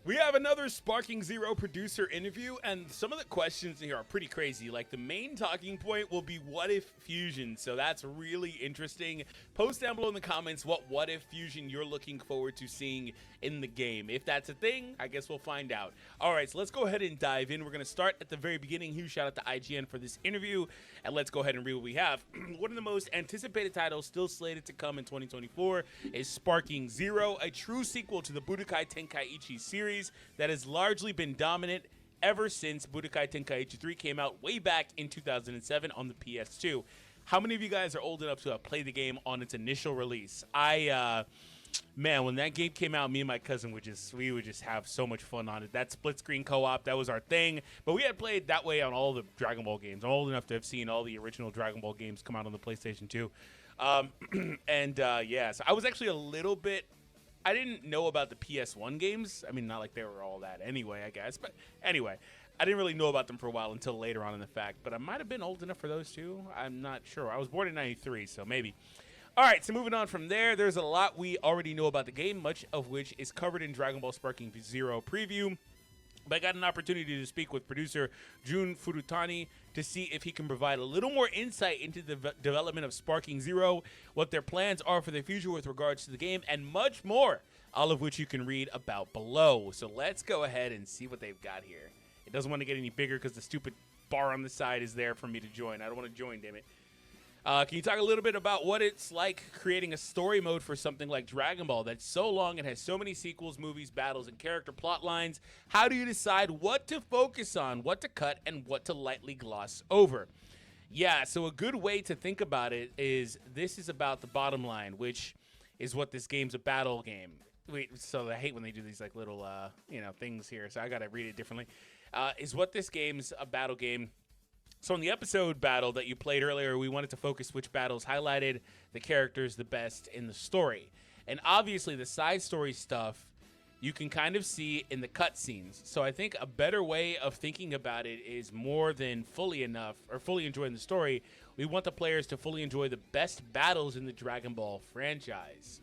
We have another Sparking Zero producer interview, and some of the questions here are pretty crazy. Like, the main talking point will be what if fusion, so that's really interesting. Post down below in the comments what if fusion you're looking forward to seeing in the game. If that's a thing, I guess we'll find out. All right, so let's go ahead and dive in. We're going to start at the very beginning. Huge shout out to IGN for this interview, and let's go ahead and read what we have. One of the most anticipated titles still slated to come in 2024 is Sparking Zero, a true sequel to the Budokai Tenkaichi series that has largely been dominant ever since Budokai Tenkaichi 3 came out way back in 2007 on the PS2. How many of you guys are old enough to have played the game on its initial release? Man, when that game came out, me and my cousin would just have so much fun on it. That split screen co-op, that was our thing. But we had played that way on all the Dragon Ball games. I'm old enough to have seen all the original Dragon Ball games come out on the PlayStation 2. Yeah, so I was actually a little bit... I didn't know about the PS1 games. I mean, not like they were all that anyway, I guess. But anyway, I didn't really know about them for a while until later on in the fact. But I might have been old enough for those too. I'm not sure. I was born in 93, so maybe. All right, so moving on from there, there's a lot we already know about the game, much of which is covered in Dragon Ball Sparking Zero preview. But I got an opportunity to speak with producer Jun Furutani to see if he can provide a little more insight into the development of Sparking Zero, what their plans are for the future with regards to the game, and much more, all of which you can read about below. So let's go ahead and see what they've got here. It doesn't want to get any bigger because the stupid bar on the side is there for me to join. I don't want to join, damn it. Can you talk a little bit about what it's like creating a story mode for something like Dragon Ball that's so long and has so many sequels, movies, battles, and character plot lines? How do you decide what to focus on, what to cut, and what to lightly gloss over? Yeah, so a good way to think about it is this is about the bottom line, which is what this game's a battle game. Wait, so I hate when they do these like little things here, so I gotta read it differently. Is what this game's a battle game. So in the episode battle that you played earlier, we wanted to focus which battles highlighted the characters the best in the story. And obviously the side story stuff you can kind of see in the cutscenes. So I think a better way of thinking about it is more than fully enjoying the story. We want the players to fully enjoy the best battles in the Dragon Ball franchise.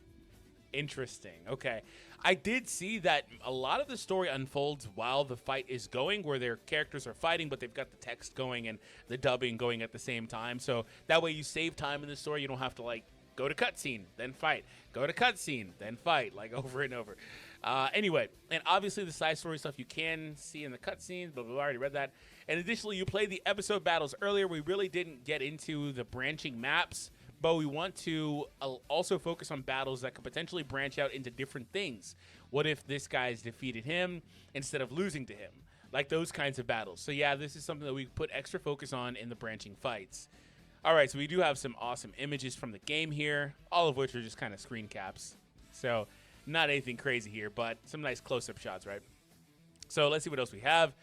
Interesting. Okay. I did see that a lot of the story unfolds while the fight is going, where their characters are fighting, but they've got the text going and the dubbing going at the same time. So that way you save time in the story. You don't have to, like, go to cutscene, then fight. Go to cutscene, then fight, like, over and over. Anyway, and obviously the side story stuff you can see in the cutscenes, but we've already read that. And additionally, you played the episode battles earlier. We really didn't get into the branching maps, but we want to also focus on battles that could potentially branch out into different things. What if this guy's defeated him instead of losing to him? Like those kinds of battles. So yeah, this is something that we put extra focus on in the branching fights. All right, so we do have some awesome images from the game here, all of which are just kind of screen caps. So not anything crazy here, but some nice close-up shots, right? So let's see what else we have.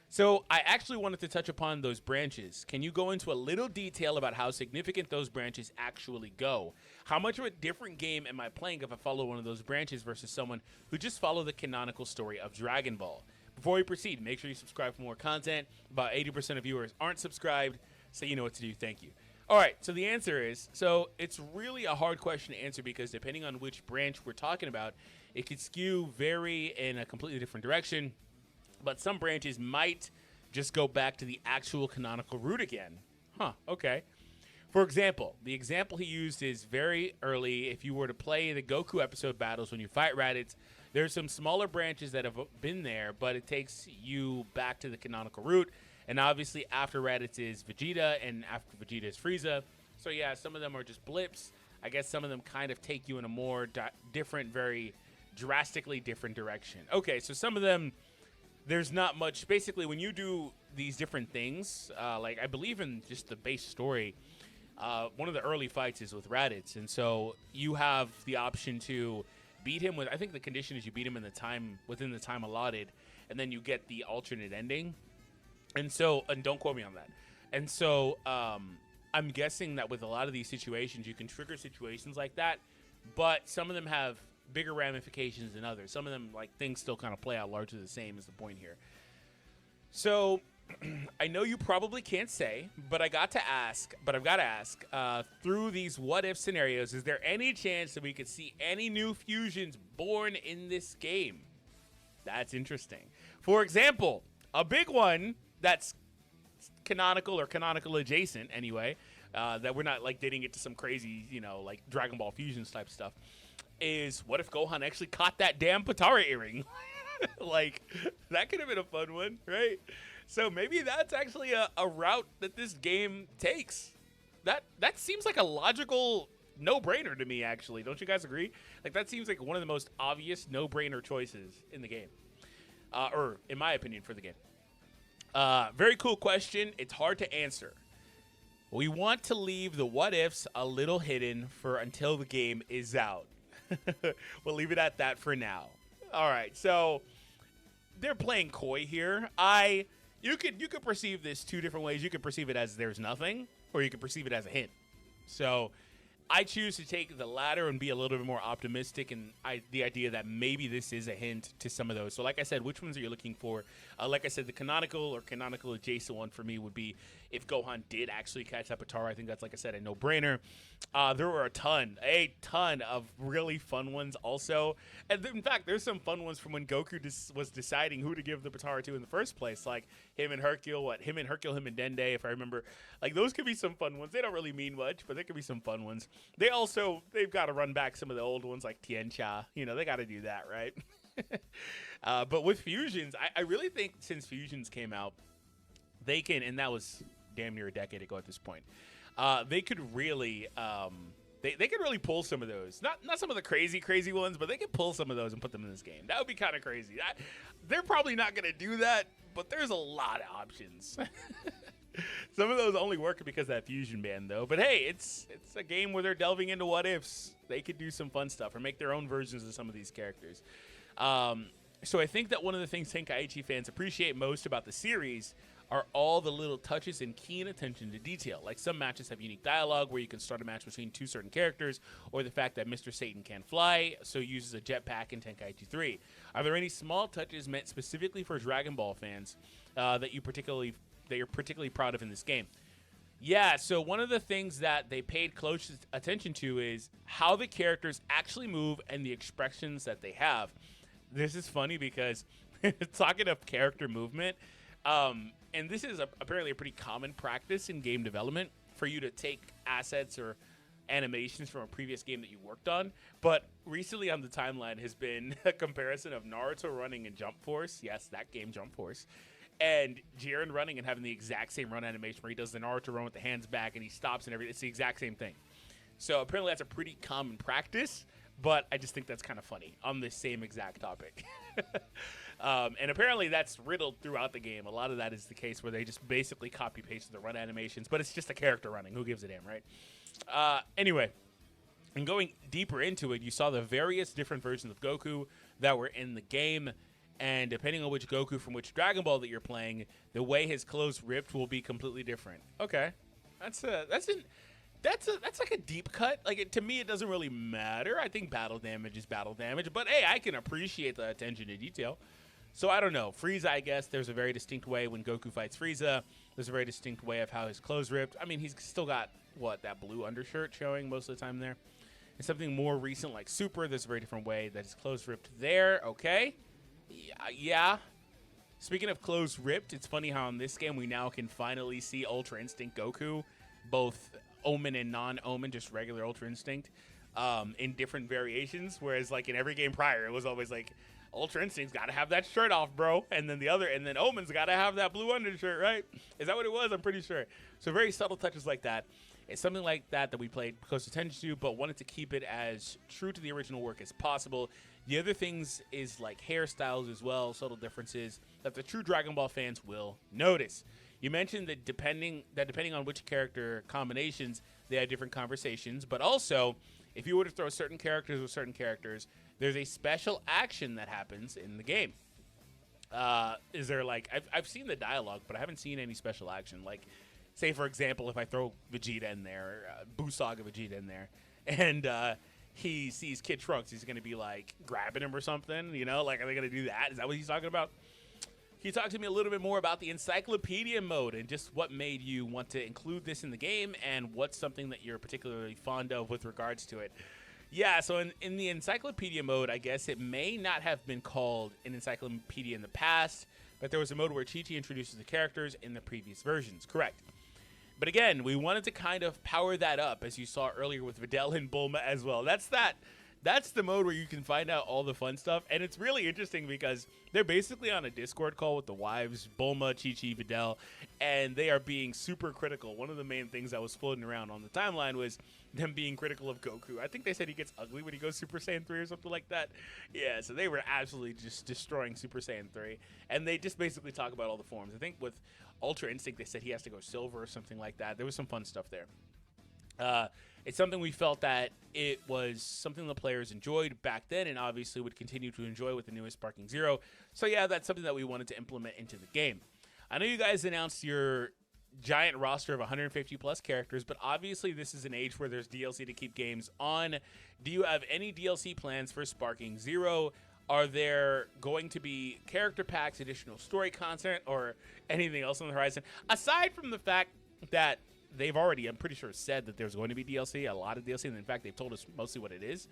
So I actually wanted to touch upon those branches. Can you go into a little detail about how significant those branches actually go? How much of a different game am I playing if I follow one of those branches versus someone who just follow the canonical story of Dragon Ball? Before we proceed, make sure you subscribe for more content. About 80% of viewers aren't subscribed, so you know what to do. Thank you. All right, so the answer is, so it's really a hard question to answer because depending on which branch we're talking about, it could skew vary in a completely different direction. But some branches might just go back to the actual canonical route again. Huh, okay. For example, the example he used is very early. If you were to play the Goku episode battles when you fight Raditz, there's some smaller branches that have been there, but it takes you back to the canonical route. And obviously after Raditz is Vegeta, and after Vegeta is Frieza. So yeah, some of them are just blips. I guess some of them kind of take you in a more different, very drastically different direction. Okay, so some of them... There's not much. Basically, when you do these different things, like I believe in just the base story, one of the early fights is with Raditz, and so you have the option to beat him with. I think the condition is you beat him within the time allotted, and then you get the alternate ending. And so, and don't quote me on that. And so, I'm guessing that with a lot of these situations, you can trigger situations like that, but some of them have bigger ramifications than others. Some of them, like, things still kind of play out largely the same is the point here. So I know you probably can't say, but I've got to ask, through these what-if scenarios, is there any chance that we could see any new fusions born in this game? That's interesting. For example, a big one that's canonical or canonical adjacent anyway, that we're not like dating it to some crazy, like Dragon Ball Fusions type stuff, is what if Gohan actually caught that damn Potara earring? Like, that could have been a fun one, right? So maybe that's actually a route that this game takes. That seems like a logical no-brainer to me, actually. Don't you guys agree? Like, that seems like one of the most obvious no-brainer choices in the game. Or, in my opinion, for the game. Very cool question. It's hard to answer. We want to leave the what-ifs a little hidden for until the game is out. We'll leave it at that for now. All right, so they're playing coy here. You could perceive this two different ways. You could perceive it as there's nothing, or you could perceive it as a hint. So I choose to take the latter and be a little bit more optimistic in the idea that maybe this is a hint to some of those. So like I said, which ones are you looking for? Like I said, the canonical or canonical adjacent one for me would be if Gohan did actually catch that Potara. I think that's, like I said, a no-brainer. There were a ton of really fun ones also. And in fact, there's some fun ones from when Goku was deciding who to give the Potara to in the first place. Like him and Hercule, him and Dende, if I remember. Like those could be some fun ones. They don't really mean much, but they could be some fun ones. They've got to run back some of the old ones like Tiancha. They got to do that, right? But with Fusions, I really think since Fusions came out, they can, and that was damn near a decade ago at this point, they could really they could really pull some of those. Not some of the crazy ones, but they could pull some of those and put them in this game. That would be kind of crazy. They're probably not going to do that, but there's a lot of options. Some of those only work because of that fusion band, though. But hey, it's a game where they're delving into what ifs. They could do some fun stuff or make their own versions of some of these characters. So I think that one of the things Tenkaichi fans appreciate most about the series are all the little touches and keen attention to detail. Like some matches have unique dialogue where you can start a match between two certain characters, or the fact that Mr. Satan can fly, so uses a jetpack in Tenkaichi 3. Are there any small touches meant specifically for Dragon Ball fans that you're particularly proud of in this game? Yeah, so one of the things that they paid close attention to is how the characters actually move and the expressions that they have. This is funny because talking of character movement, and this is apparently a pretty common practice in game development for you to take assets or animations from a previous game that you worked on. But recently on the timeline has been a comparison of Naruto running in Jump Force. Yes, that game, Jump Force. And Jiren running and having the exact same run animation where he does the Naruto run with the hands back and he stops and everything. It's the exact same thing. So apparently that's a pretty common practice, but I just think that's kind of funny on this same exact topic. And apparently that's riddled throughout the game. A lot of that is the case where they just basically copy-paste the run animations, but it's just a character running. Who gives a damn, right? Anyway, and going deeper into it, you saw the various different versions of Goku that were in the game. And depending on which Goku from which Dragon Ball that you're playing, the way his clothes ripped will be completely different. Okay, that's like a deep cut. Like to me, it doesn't really matter. I think battle damage is battle damage, but hey, I can appreciate the attention to detail. So I don't know. Frieza, I guess there's a very distinct way when Goku fights Frieza. There's a very distinct way of how his clothes ripped. I mean, he's still got that blue undershirt showing most of the time there. And something more recent like Super, there's a very different way that his clothes ripped there. Okay. Yeah. Speaking of clothes ripped, it's funny how in this game we now can finally see Ultra Instinct Goku, both Omen and non-Omen, just regular Ultra Instinct, in different variations. Whereas like in every game prior, it was always like Ultra Instinct's got to have that shirt off, bro, and then Omen's got to have that blue undershirt, right? Is that what it was? I'm pretty sure. So very subtle touches like that. It's something like that we played close attention to, but wanted to keep it as true to the original work as possible. The other things is like hairstyles as well, subtle differences that the true Dragon Ball fans will notice. You mentioned that depending on which character combinations, they had different conversations, but also if you were to throw certain characters with certain characters, there's a special action that happens in the game. Is there like I've seen the dialogue, but I haven't seen any special action. Like, say for example, if I throw Vegeta in there, Buu Saga Vegeta in there, and he sees Kid Trunks, he's going to be like grabbing him or something, like are they going to do that? Is that what he's talking about? Can you talk to me a little bit more about the encyclopedia mode and just what made you want to include this in the game and what's something that you're particularly fond of with regards to it? Yeah, so in the encyclopedia mode, I guess it may not have been called an encyclopedia in the past, but there was a mode where Chi-Chi introduces the characters in the previous versions. Correct. But again, we wanted to kind of power that up, as you saw earlier with Videl and Bulma as well. That's the mode where you can find out all the fun stuff, and it's really interesting because they're basically on a Discord call with the wives, Bulma, Chi-Chi, Videl, and they are being super critical. One of the main things that was floating around on the timeline was them being critical of Goku. I think they said he gets ugly when he goes Super Saiyan 3 or something like that. Yeah, so they were absolutely just destroying Super Saiyan 3, and they just basically talk about all the forms. I think with Ultra Instinct, they said he has to go Silver or something like that. There was some fun stuff there. It's something we felt that it was something the players enjoyed back then and obviously would continue to enjoy with the newest Sparking Zero. So yeah, that's something that we wanted to implement into the game. I know you guys announced your giant roster of 150 plus characters, but obviously this is an age where there's DLC to keep games on. Do you have any DLC plans for Sparking Zero? Are there going to be character packs, additional story content, or anything else on the horizon? Aside from the fact that they've already, I'm pretty sure, said that there's going to be DLC, a lot of DLC, and in fact, they've told us mostly what it is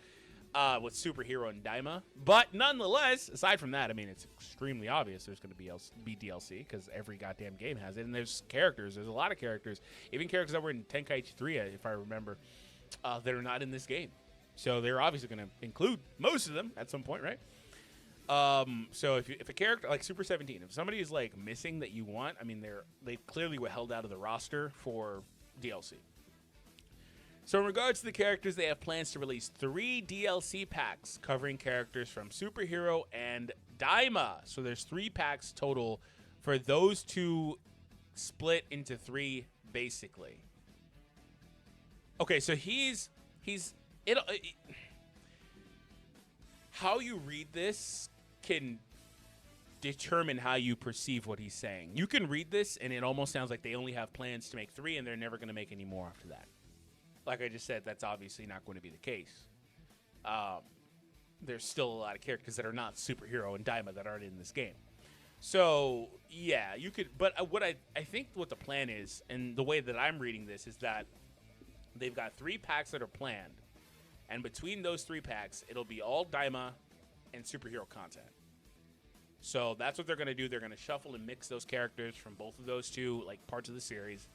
with Superhero and Daima. But nonetheless, aside from that, I mean, it's extremely obvious there's going to be DLC because every goddamn game has it, and there's characters. There's a lot of characters, even characters that were in Tenkaichi 3, if I remember, that are not in this game. So they're obviously going to include most of them at some point, right? So if a character like Super 17, if somebody is like missing that you want, I mean, they clearly were held out of the roster for DLC. So in regards to the characters, they have plans to release 3 DLC packs covering characters from Superhero and Daima. So there's 3 packs total for those two, split into 3 basically. Okay, so how you read this can determine how you perceive what he's saying. You can read this, and it almost sounds like they only have plans to make 3, and they're never going to make any more after that. Like I just said, that's obviously not going to be the case. There's still a lot of characters that are not Superhero and Daima that aren't in this game. So, yeah, you could... But what I think what the plan is, and the way that I'm reading this, is that they've got 3 packs that are planned. And between those 3 packs, it'll be all Daima and Superhero content. So that's what they're going to do. They're going to shuffle and mix those characters from both of those two like parts of the series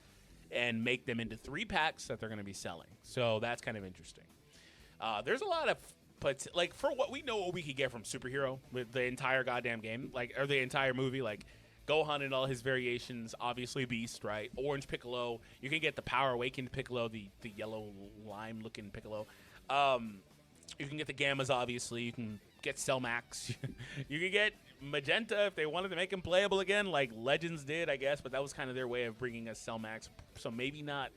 and make them into 3 packs that they're going to be selling. So that's kind of interesting. There's a lot of... But like for what we know what we could get from Superhero with the entire goddamn game, like or the entire movie, like Gohan and all his variations, obviously Beast, right? Orange Piccolo. You can get the Power Awakened Piccolo, the yellow lime looking Piccolo. You can get the Gammas, obviously. You can get Cell Max. You can get Magenta if they wanted to make him playable again, like Legends did, I guess. But that was kind of their way of bringing us Cell Max, so maybe not.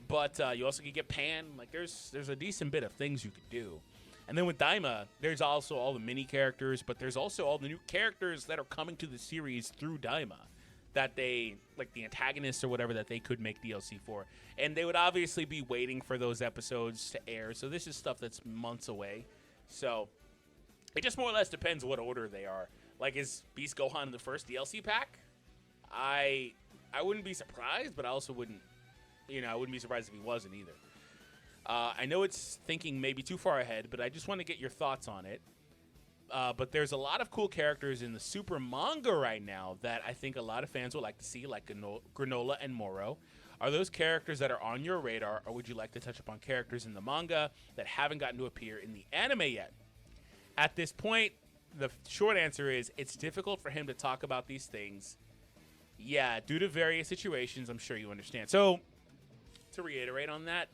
But you also could get Pan. Like there's a decent bit of things you could do. And then with Daima, there's also all the mini characters, but there's also all the new characters that are coming to the series through Daima that they, like the antagonists or whatever, that they could make DLC for. And they would obviously be waiting for those episodes to air. So this is stuff that's months away. So it just more or less depends what order they are. Like, is Beast Gohan in the first DLC pack? I wouldn't be surprised, but I also wouldn't, I wouldn't be surprised if he wasn't either. I know it's thinking maybe too far ahead, but I just want to get your thoughts on it. But there's a lot of cool characters in the Super manga right now that I think a lot of fans would like to see, like Granola and Moro. Are those characters that are on your radar, or would you like to touch upon characters in the manga that haven't gotten to appear in the anime yet? At this point, the short answer is it's difficult for him to talk about these things. Yeah, due to various situations, I'm sure you understand. So, to reiterate on that,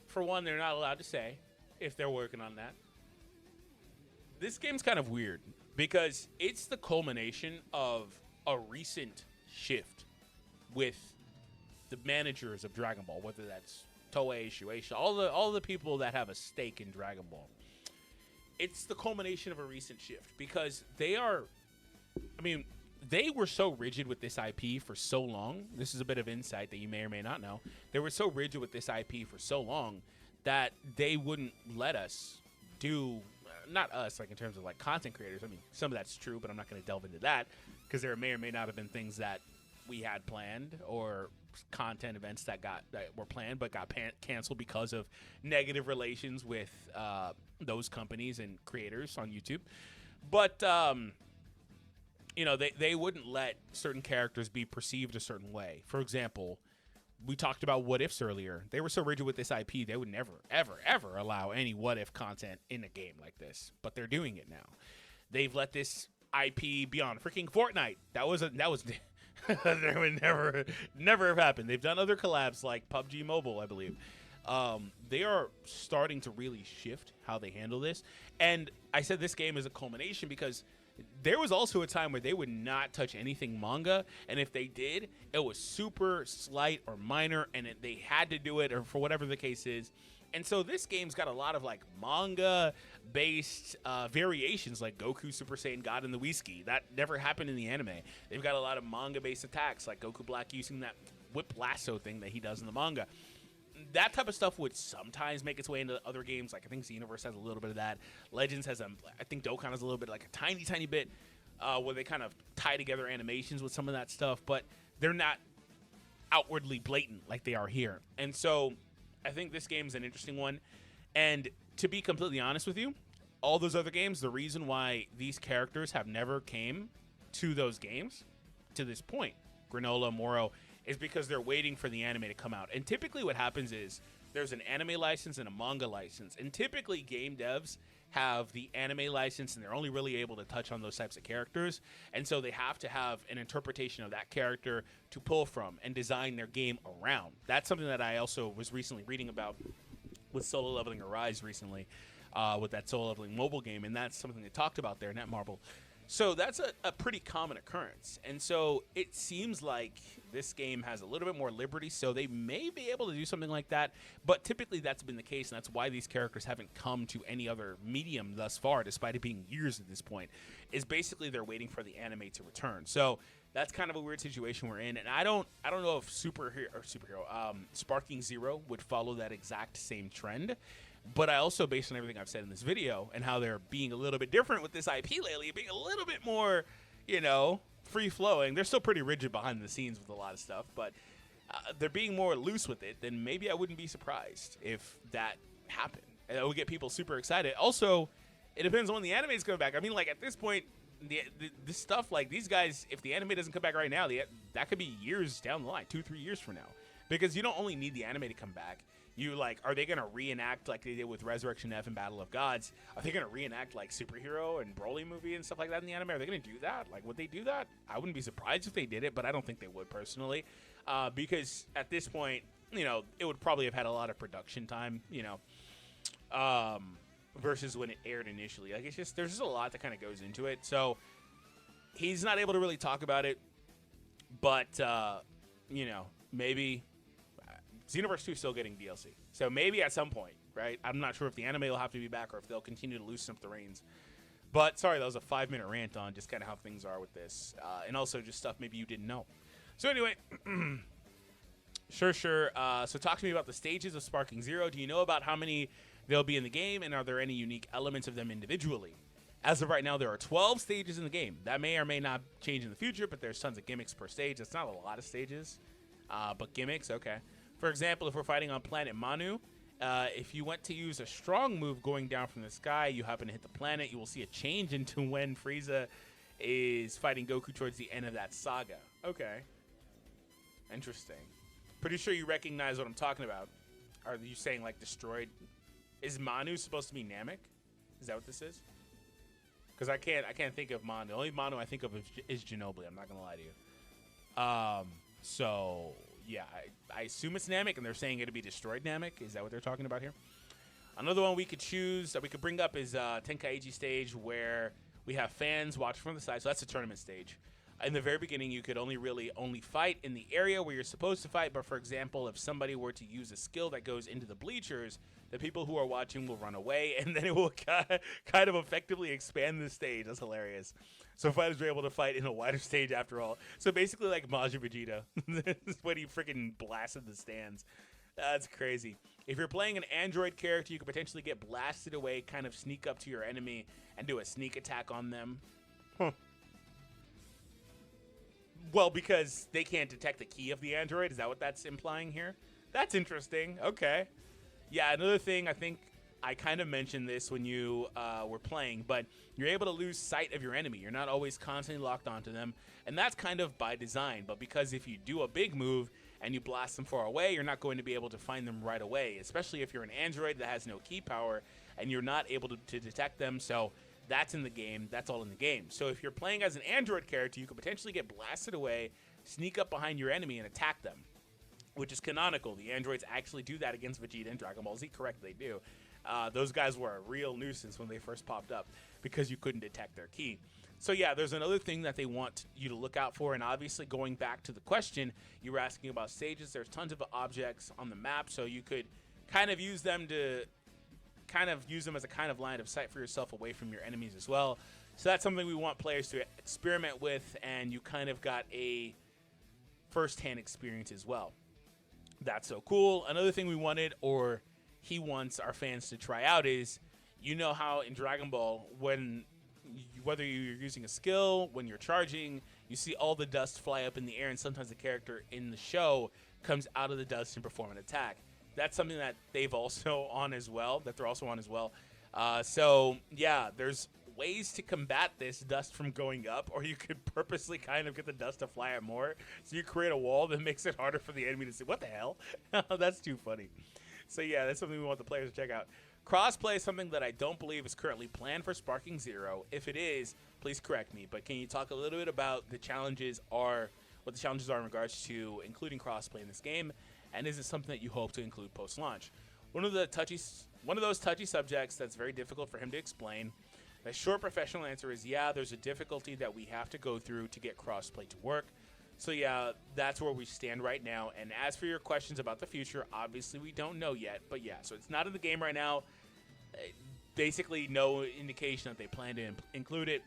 for one, they're not allowed to say if they're working on that. This game's kind of weird because it's the culmination of a recent shift with the managers of Dragon Ball, whether that's Toei, Shueisha, all the people that have a stake in Dragon Ball. It's the culmination of a recent shift because they were so rigid with this IP for so long. This is a bit of insight that you may or may not know. They were so rigid with this IP for so long that they wouldn't let us do... Not us, like in terms of like content creators. I mean, some of that's true, but I'm not going to delve into that because there may or may not have been things that we had planned, or content events that were planned but got canceled because of negative relations with those companies and creators on YouTube. But you know, they wouldn't let certain characters be perceived a certain way. For example, we talked about what ifs earlier. They were so rigid with this IP, they would never, ever, ever allow any what if content in a game like this. But they're doing it now. They've let this IP be on freaking Fortnite. That was that would never have happened. They've done other collabs like PUBG Mobile, I believe. They are starting to really shift how they handle this. And I said this game is a culmination because there was also a time where they would not touch anything manga, and if they did, it was super slight or minor, and they had to do it, or for whatever the case is. And so this game's got a lot of like manga-based variations, like Goku Super Saiyan God in the Whiskey. That never happened in the anime. They've got a lot of manga-based attacks, like Goku Black using that whip lasso thing that he does in the manga. That type of stuff would sometimes make its way into other games. Like I think Xenoverse has a little bit of that. Legends has I think Dokkan has a little bit, like a tiny bit, where they kind of tie together animations with some of that stuff, but they're not outwardly blatant like they are here. And so I think this game is an interesting one. And to be completely honest with you, all those other games, the reason why these characters have never came to those games to this point, Granola, Moro, is because they're waiting for the anime to come out. And typically what happens is there's an anime license and a manga license. And typically game devs have the anime license and they're only really able to touch on those types of characters. And so they have to have an interpretation of that character to pull from and design their game around. That's something that I also was recently reading about with Solo Leveling Arise recently, with that Solo Leveling mobile game. And that's something they talked about there, Netmarble. So that's a pretty common occurrence. And so it seems like this game has a little bit more liberty, so they may be able to do something like that. But typically that's been the case, and that's why these characters haven't come to any other medium thus far, despite it being years at this point, is basically they're waiting for the anime to return. So that's kind of a weird situation we're in. And I don't know if Sparking Zero would follow that exact same trend. But I also, based on everything I've said in this video and how they're being a little bit different with this IP lately, being a little bit more, you know, free-flowing. They're still pretty rigid behind the scenes with a lot of stuff, but they're being more loose with it, then maybe I wouldn't be surprised if that happened. And it would get people super excited. Also, it depends on when the anime is coming back. I mean, like, at this point, this stuff, like, these guys, if the anime doesn't come back right now, that could be years down the line, 2-3 years from now. Because you don't only need the anime to come back. You, like, are they going to reenact like they did with Resurrection F and Battle of Gods? Are they going to reenact, like, Superhero and Broly movie and stuff like that in the anime? Are they going to do that? Like, would they do that? I wouldn't be surprised if they did it, but I don't think they would personally. Because at this point, you know, it would probably have had a lot of production time, you know, versus when it aired initially. Like, it's just, there's just a lot that kind of goes into it. So he's not able to really talk about it, but, you know, maybe Xenoverse 2 is still getting DLC. So maybe at some point, right? I'm not sure if the anime will have to be back or if they'll continue to loosen up the reins. But sorry, that was a 5-minute rant on just kind of how things are with this. And also just stuff maybe you didn't know. So anyway, sure. So talk to me about the stages of Sparking Zero. Do you know about how many there'll be in the game? And are there any unique elements of them individually? As of right now, there are 12 stages in the game. That may or may not change in the future, but there's tons of gimmicks per stage. That's not a lot of stages, but gimmicks, okay. For example, if we're fighting on planet Manu, if you went to use a strong move going down from the sky, you happen to hit the planet, you will see a change into when Frieza is fighting Goku towards the end of that saga. Okay. Interesting. Pretty sure you recognize what I'm talking about. Are you saying, like, destroyed? Is Manu supposed to be Namek? Is that what this is? Because I can't think of Manu. The only Manu I think of is Ginobili. I'm not going to lie to you. So yeah, I assume it's Namek, and they're saying it'll be destroyed Namek. Is that what they're talking about here? Another one we could choose that we could bring up is Tenkaichi stage, where we have fans watch from the side. So that's the tournament stage. In the very beginning, you could only fight in the area where you're supposed to fight. But for example, if somebody were to use a skill that goes into the bleachers, the people who are watching will run away, and then it will kind of effectively expand the stage. That's hilarious. So fighters are able to fight in a wider stage after all. So basically like Majin Vegeta. This is when he freaking blasted the stands. That's crazy. If you're playing an android character, you could potentially get blasted away, kind of sneak up to your enemy and do a sneak attack on them. Huh. Well, because they can't detect the key of the android. Is that what that's implying here? That's interesting. Okay. Yeah, another thing, I think I kind of mentioned this when you were playing, but you're able to lose sight of your enemy. You're not always constantly locked onto them, and that's kind of by design. But because if you do a big move and you blast them far away, you're not going to be able to find them right away, especially if you're an android that has no key power and you're not able to detect them. So that's in the game. That's all in the game. So if you're playing as an android character, you could potentially get blasted away, sneak up behind your enemy, and attack them, which is canonical. The androids actually do that against Vegeta and Dragon Ball Z. Correct, they do. Those guys were a real nuisance when they first popped up because you couldn't detect their key. So yeah, there's another thing that they want you to look out for, and obviously going back to the question, you were asking about stages. There's tons of objects on the map, so you could kind of use them as a kind of line of sight for yourself away from your enemies as well. So that's something we want players to experiment with, and you kind of got a first-hand experience as well. That's so cool. Another thing we wanted, or he wants our fans to try out, is, you know how in Dragon Ball, whether you're using a skill, when you're charging, you see all the dust fly up in the air, and sometimes the character in the show comes out of the dust and perform an attack. That's something that they're also on as well. So yeah, there's ways to combat this dust from going up, or you could purposely kind of get the dust to fly up more. So you create a wall that makes it harder for the enemy to see. What the hell? That's too funny. So yeah, that's something we want the players to check out. Crossplay is something that I don't believe is currently planned for Sparking Zero. If it is, please correct me. But can you talk a little bit about what the challenges are in regards to including crossplay in this game? And is it something that you hope to include post-launch? One of those touchy subjects that's very difficult for him to explain. The short professional answer is, yeah, there's a difficulty that we have to go through to get crossplay to work. So yeah, that's where we stand right now. And as for your questions about the future, obviously we don't know yet. But yeah, so it's not in the game right now. Basically no indication that they plan to include it.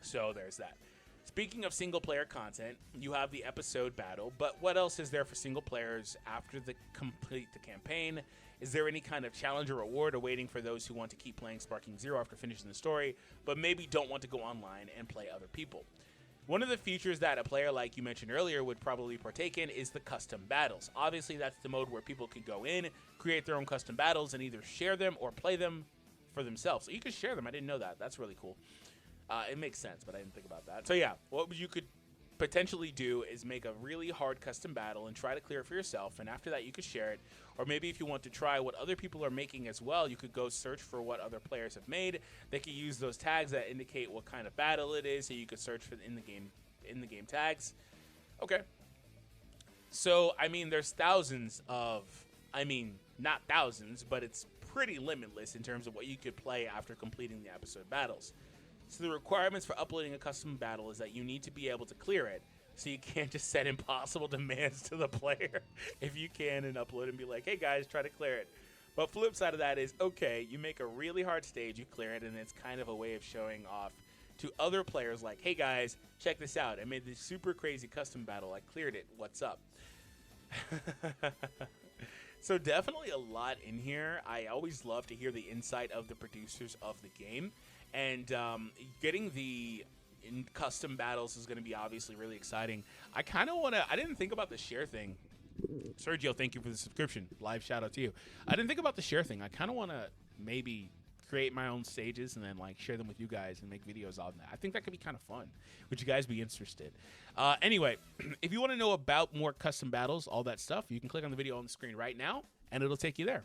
So there's that. Speaking of single-player content, you have the episode battle, but what else is there for single players after the complete the campaign? Is there any kind of challenge or reward awaiting for those who want to keep playing Sparking Zero after finishing the story, but maybe don't want to go online and play other people? One of the features that a player like you mentioned earlier would probably partake in is the custom battles. Obviously, that's the mode where people could go in, create their own custom battles, and either share them or play them for themselves. So you could share them. I didn't know that. That's really cool. It makes sense, but I didn't think about that. So yeah, what you could potentially do is make a really hard custom battle and try to clear it for yourself, and after that you could share it. Or maybe if you want to try what other people are making as well, you could go search for what other players have made. They could use those tags that indicate what kind of battle it is, so you could search for in the game tags. Okay. So I mean, there's not thousands, but it's pretty limitless in terms of what you could play after completing the episode battles. So the requirements for uploading a custom battle is that you need to be able to clear it. So you can't just set impossible demands to the player if you can and upload and be like, hey guys, try to clear it. But flip side of that is, okay, you make a really hard stage, you clear it, and it's kind of a way of showing off to other players like, hey guys, check this out. I made this super crazy custom battle. I cleared it. What's up? So definitely a lot in here. I always love to hear the insight of the producers of the game. And getting the custom battles is going to be obviously really exciting. I kind of want to... I didn't think about the share thing. Sergio, thank you for the subscription. Live shout out to you. I didn't think about the share thing. I kind of want to maybe create my own stages and then like share them with you guys and make videos on that. I think that could be kind of fun. Would you guys be interested? Anyway, if you want to know about more custom battles, all that stuff, you can click on the video on the screen right now and it'll take you there.